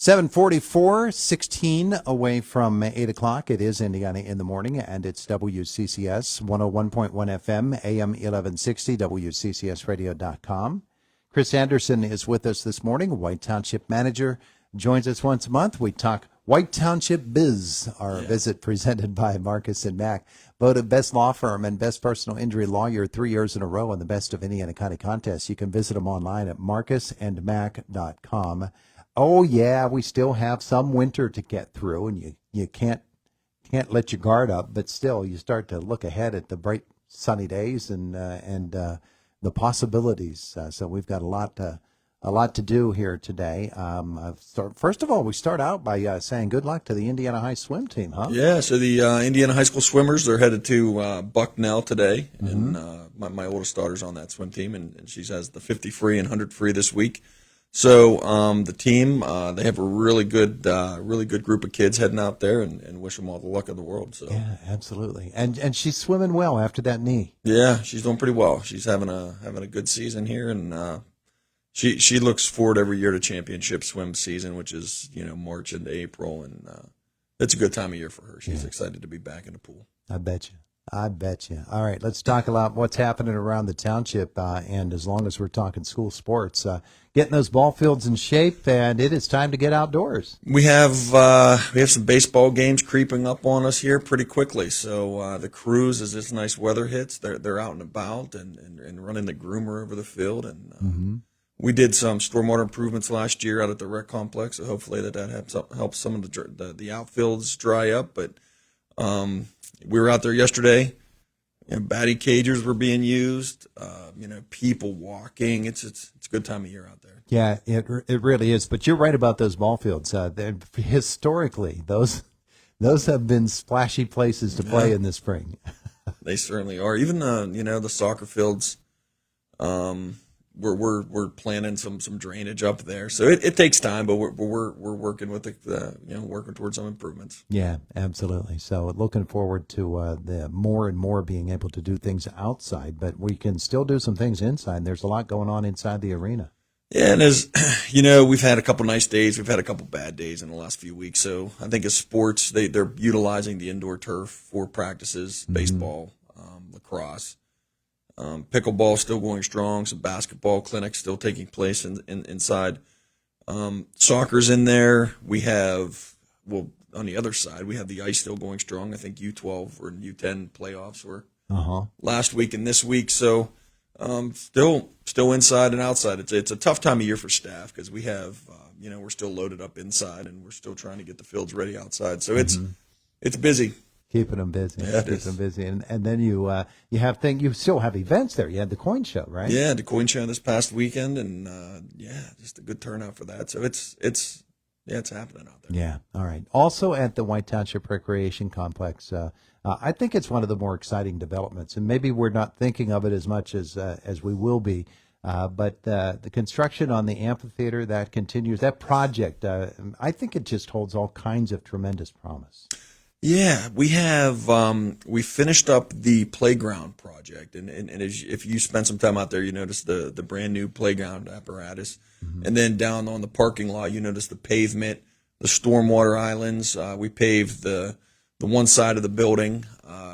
7:44, 16 away from 8 o'clock. It is Indiana in the Morning, and it's WCCS 101.1 FM, AM 1160, WCCSradio.com. Chris Anderson is with us this morning, White Township manager, joins us once a month. We talk White Township Biz, our visit presented by Marcus and Mack. Voted best law firm and best personal injury lawyer 3 years in a row in the Best of Indiana County contest. You can visit them online at marcusandmack.com. Oh, yeah, we still have some winter to get through, and you can't let your guard up, but still you start to look ahead at the bright sunny days and the possibilities. So we've got a lot to do here today. First of all, we start out by saying good luck to the Indiana High swim team, huh? Yeah, so the Indiana High School swimmers, they're headed to Bucknell today, and my oldest daughter's on that swim team, and she has the 50 free and 100 free this week. So the team, they have a really good group of kids heading out there, and wish them all the luck of the world. So yeah, absolutely. And she's swimming well after that knee. Yeah, she's doing pretty well. She's having a good season here, and she looks forward every year to championship swim season, which is March into April, and it's a good time of year for her. She's excited to be back in the pool. I bet you. All right, let's talk about what's happening around the township, and as long as we're talking school sports, getting those ball fields in shape, and it is time to get outdoors. We have some baseball games creeping up on us here pretty quickly. So the crews, as this nice weather hits, they're out and about and running the groomer over the field, and we did some stormwater improvements last year out at the rec complex. So hopefully that helps some of the outfields dry up, but. We were out there yesterday. Batting cages were being used. People walking. It's a good time of year out there. Yeah, it really is. But you're right about those ball fields. Historically, those have been splashy places to play in the spring. They certainly are. Even the soccer fields. We're planning some drainage up there, so it takes time, but we're working with working towards some improvements. Yeah, absolutely. So looking forward to the more and more being able to do things outside, but we can still do some things inside. There's a lot going on inside the arena. Yeah, and as we've had a couple nice days, we've had a couple bad days in the last few weeks. So I think as sports, they're utilizing the indoor turf for practices, baseball, lacrosse. Pickleball still going strong. Some basketball clinics still taking place inside. Soccer's in there. We have, on the other side, we have the ice still going strong. I think U12 or U10 playoffs were last week and this week. So still inside and outside. It's a tough time of year for staff because we have, we're still loaded up inside and we're still trying to get the fields ready outside. So it's busy. Keeping them busy. Yeah, keeping them busy. And then you still have events there. You had the coin show, right? Yeah, the coin show this past weekend, and just a good turnout for that. So it's happening out there. Yeah, all right. Also at the White Township Recreation Complex, I think it's one of the more exciting developments, and maybe we're not thinking of it as much as we will be. But the construction on the amphitheater that continues. That project, I think it just holds all kinds of tremendous promise. Yeah, we have. We finished up the playground project, and if you spend some time out there, you notice the brand new playground apparatus, and then down on the parking lot, you notice the pavement, the stormwater islands. We paved the one side of the building.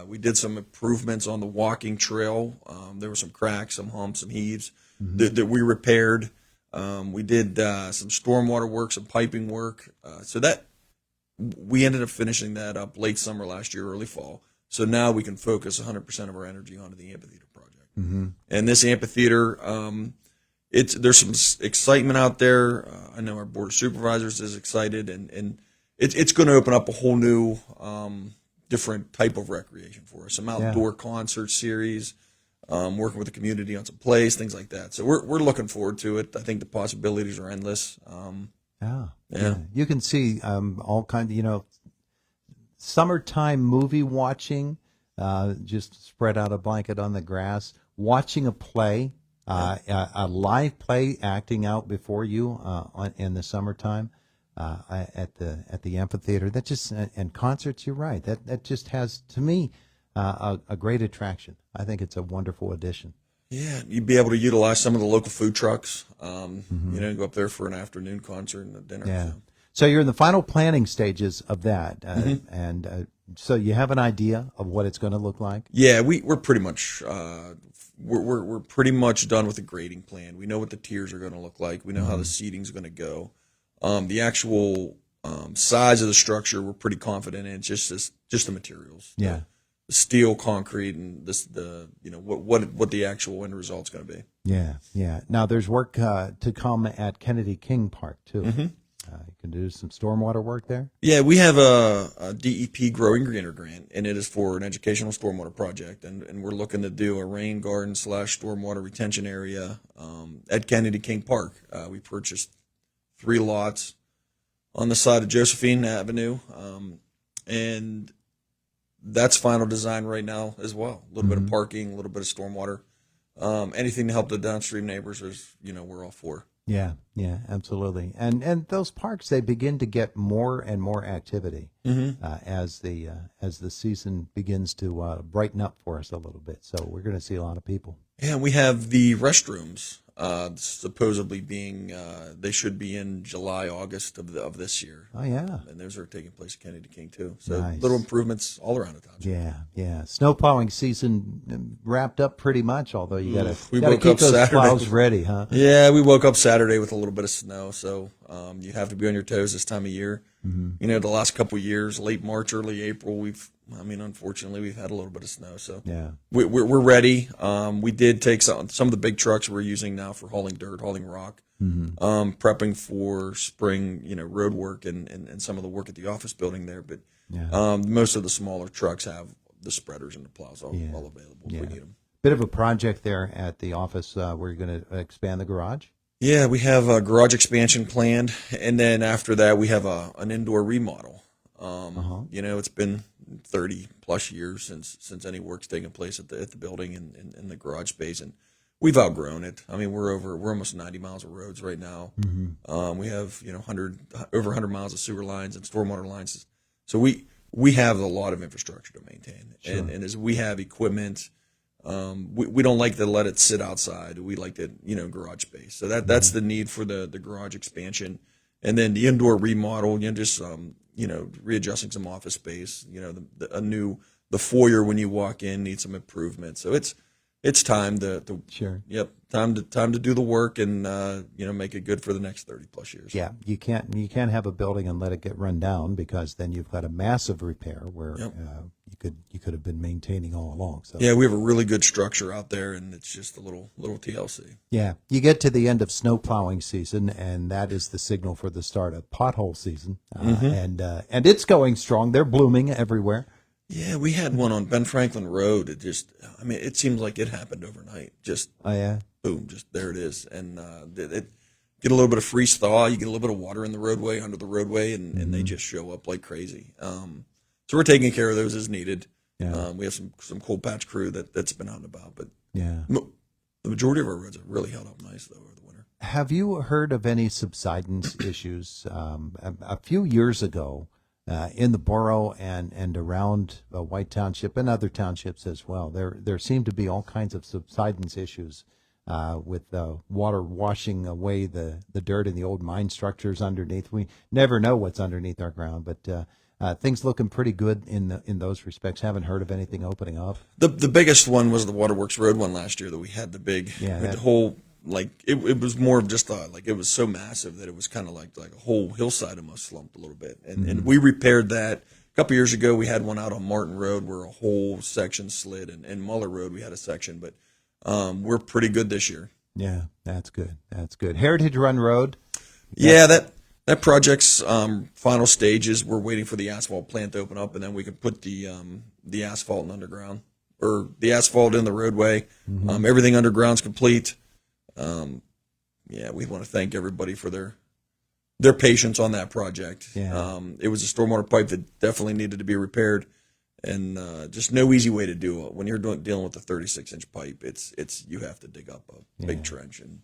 We did some improvements on the walking trail. There were some cracks, some humps, some heaves that we repaired. We did some stormwater work, some piping work. So that. We ended up finishing that up late summer last year, early fall. So now we can focus 100% of our energy onto the amphitheater project. And this amphitheater, there's some excitement out there. I know our board of supervisors is excited, and it's going to open up a whole new, different type of recreation for us. Some outdoor concert series, working with the community on some plays, things like that. So we're looking forward to it. I think the possibilities are endless. Yeah. You can see all kinds of, summertime movie watching, just spread out a blanket on the grass, watching a play, a live play acting out before you in the summertime at the amphitheater. That just and concerts. You're right. That just has, to me, a great attraction. I think it's a wonderful addition. Yeah, you'd be able to utilize some of the local food trucks. Go up there for an afternoon concert and a dinner. Yeah. So you're in the final planning stages of that, and so you have an idea of what it's going to look like. Yeah, we're pretty much we're pretty much done with the grading plan. We know what the tiers are going to look like. We know how the seating's going to go. The actual size of the structure, we're pretty confident in. It's just the materials. Yeah. The steel, concrete, and the what the actual end result's going to be. Yeah, yeah. Now there's work to come at Kennedy King Park too. You can do some stormwater work there. Yeah, we have a DEP Growing Greener grant, and it is for an educational stormwater project, and we're looking to do a rain garden / stormwater retention area at Kennedy King Park. We purchased 3 lots on the side of Josephine Avenue, and that's final design right now as well. A little bit of parking, a little bit of stormwater, anything to help the downstream neighbors is, we're all for. Yeah, yeah, absolutely. And those parks, they begin to get more and more activity as the season begins to brighten up for us a little bit. So we're going to see a lot of people. Yeah, we have the restrooms supposedly being they should be in July, August of this year. Oh yeah, and those are taking place at Kennedy King too. So nice. Little improvements all around the township. Yeah, yeah. Snow plowing season wrapped up pretty much. Although you got We to woke keep up those Saturday. plows ready, huh? Yeah, we woke up Saturday with a little bit of snow, so you have to be on your toes this time of year. The last couple of years, late March, early April, unfortunately, we've had a little bit of snow. So Yeah, we're ready. We did take some of the big trucks we're using now for hauling dirt, hauling rock, prepping for spring, road work and some of the work at the office building there. But most of the smaller trucks have the spreaders and the plows all available if we need them. bit of a project there at the office where you're going to expand the garage. Yeah, we have a garage expansion planned, and then after that, we have an indoor remodel. It's been 30 plus years since any work's taken place at the building and in the garage space, and we've outgrown it. We're almost 90 miles of roads right now. We have over 100 miles of sewer lines and stormwater lines, so we have a lot of infrastructure to maintain, and as we have equipment. We don't like to let it sit outside. We like it, garage space. So that's the need for the garage expansion, and then the indoor remodel. Just readjusting some office space. The foyer when you walk in needs some improvement. So it's time to Sure. Yep, time to do the work and make it good for the next 30 plus years. Yeah, you can't have a building and let it get run down, because then you've got a massive repair where you could have been maintaining all along. So Yeah, we have a really good structure out there, and it's just a little TLC. yeah, you get to the end of snow plowing season, and that is the signal for the start of pothole season, and it's going strong. They're blooming everywhere. Yeah, we had one on Ben Franklin Road. It seems like it happened overnight. Just Oh yeah, boom, just there it is. And it get a little bit of freeze thaw. You get a little bit of water in the roadway, under the roadway, and they just show up like crazy. So we're taking care of those as needed. Yeah. We have some cold patch crew that's been out and about, but yeah. the majority of our roads have really held up nice though over the winter. Have you heard of any subsidence issues? A few years ago, in the borough and around White Township and other townships as well, there seemed to be all kinds of subsidence issues with water washing away the dirt in the old mine structures underneath. We never know what's underneath our ground, but things looking pretty good in those respects. Haven't heard of anything opening up. The biggest one was the Waterworks Road one last year that we had the whole. It was more of just it was so massive that it was kind of like a whole hillside almost slumped a little bit, and we repaired that a couple years ago. We had one out on Martin Road where a whole section slid, and Muller Road we had a section, but we're pretty good this year. Yeah, that's good. That's good. Heritage Run Road. Yeah, that project's final stages. We're waiting for the asphalt plant to open up, and then we can put the asphalt in underground, or the asphalt in the roadway. Everything underground's complete. We want to thank everybody for their patience on that project. Yeah. It was a stormwater pipe that definitely needed to be repaired, and just no easy way to do it. When you're dealing with a 36-inch pipe, it's you have to dig up a big trench. And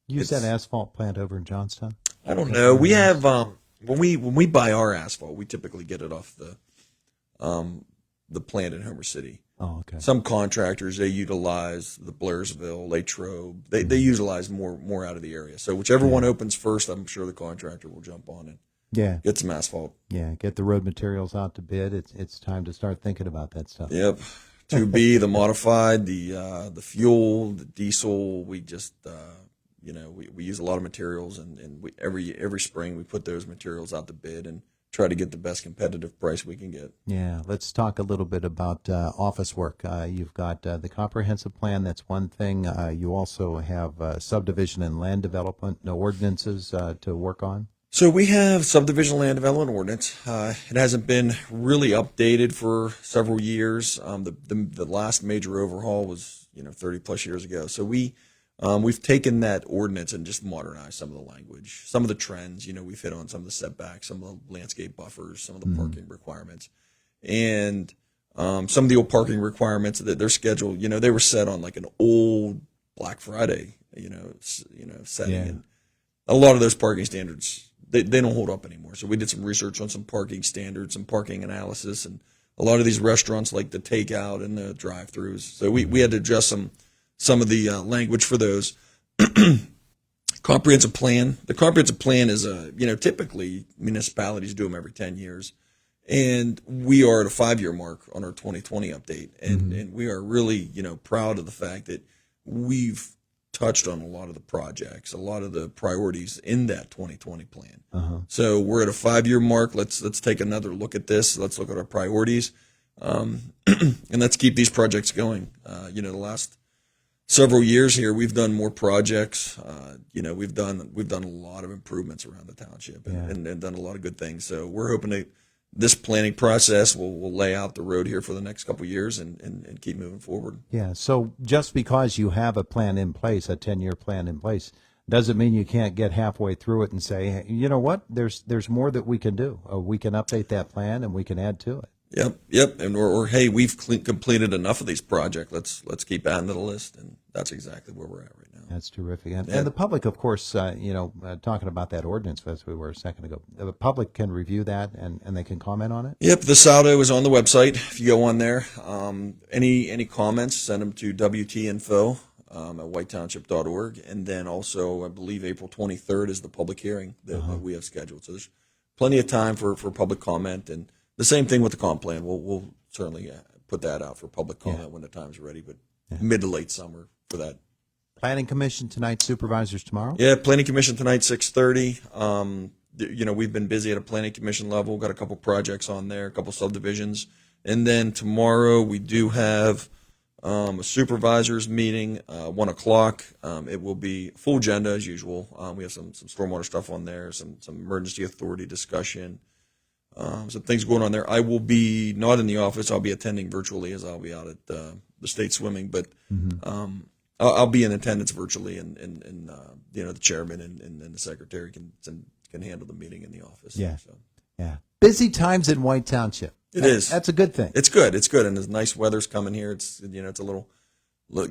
Use that asphalt plant over in Johnstown? I don't know. We have when we buy our asphalt, we typically get it off the plant in Homer City. Oh, okay. Some contractors, they utilize the Blairsville, Latrobe. They utilize more out of the area. So whichever one opens first, I'm sure the contractor will jump on Yeah. get some asphalt. Yeah. Get the road materials out to bid. It's time to start thinking about that stuff. Yep. 2B, the modified, the fuel, the diesel. We just we use a lot of materials, and every spring we put those materials out to bid and try to get the best competitive price we can get. Yeah, let's talk a little bit about office work. You've got the comprehensive plan. That's one thing. You also have subdivision and land development ordinances to work on. So we have subdivision land development ordinance. It hasn't been really updated for several years. The last major overhaul was 30 plus years ago. So we've taken that ordinance and just modernized some of the language, some of the trends. We've hit on some of the setbacks, some of the landscape buffers, some of the parking requirements, and some of the old parking requirements that they're scheduled. They were set on like an old Black Friday, setting. Yeah. And a lot of those parking standards they don't hold up anymore. So we did some research on some parking standards, some parking analysis, and a lot of these restaurants like the takeout and the drive-throughs. So we had to adjust some of the language for those. Comprehensive plan. The comprehensive plan is typically municipalities do them every 10 years. And we are at a 5-year mark on our 2020 update. And we are really, proud of the fact that we've touched on a lot of the projects, a lot of the priorities in that 2020 plan. So we're at a 5-year mark. Let's take another look at this. Let's look at our priorities. And let's keep these projects going. The last several years here, we've done more projects. We've done a lot of improvements around the township and done a lot of good things. So we're hoping that this planning process will lay out the road here for the next couple of years and keep moving forward. Yeah. So just because you have a plan in place, a 10-year plan in place, doesn't mean you can't get halfway through it and say, hey, you know what? There's more that we can do. We can update that plan and we can add to it. Yep. And or hey, we've completed enough of these projects. Let's keep adding to the list, and that's exactly where we're at right now. That's terrific. And the public, of course, talking about that ordinance as we were a second ago, the public can review that and they can comment on it? Yep, the saldo is on the website. If you go on there, any comments, send them to WTinfo at whitetownship.org. And then also, I believe April 23rd is the public hearing that we have scheduled. So there's plenty of time for public comment. And the same thing with the comp plan. We'll certainly put that out for public comment when the time's ready, but mid to late summer for that. Planning Commission tonight, supervisors tomorrow? Yeah, Planning Commission tonight, 6:30. We've been busy at a Planning Commission level. Got a couple projects on there, a couple subdivisions. And then tomorrow we do have a supervisors meeting, 1 o'clock. It will be full agenda as usual. We have some stormwater stuff on there, some emergency authority discussion. Some things going on there. I will be not in the office. I'll be attending virtually as I'll be out at the state swimming, but I'll be in attendance virtually, and the chairman and the secretary can handle the meeting in the office. Yeah. So. Yeah. Busy times in White Township. It is. That's a good thing. It's good. And as nice weather's coming here, it's a little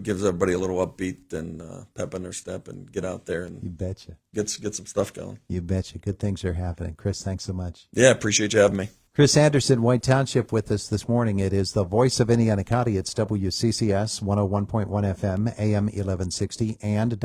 gives everybody a little upbeat and pep in their step and get out there and You betcha. get some stuff going. You betcha. Good things are happening. Chris, thanks so much. Yeah, appreciate you having me. Chris Anderson, White Township, with us this morning. It is the voice of Indiana County. It's WCCS 101.1 FM, AM 1160, and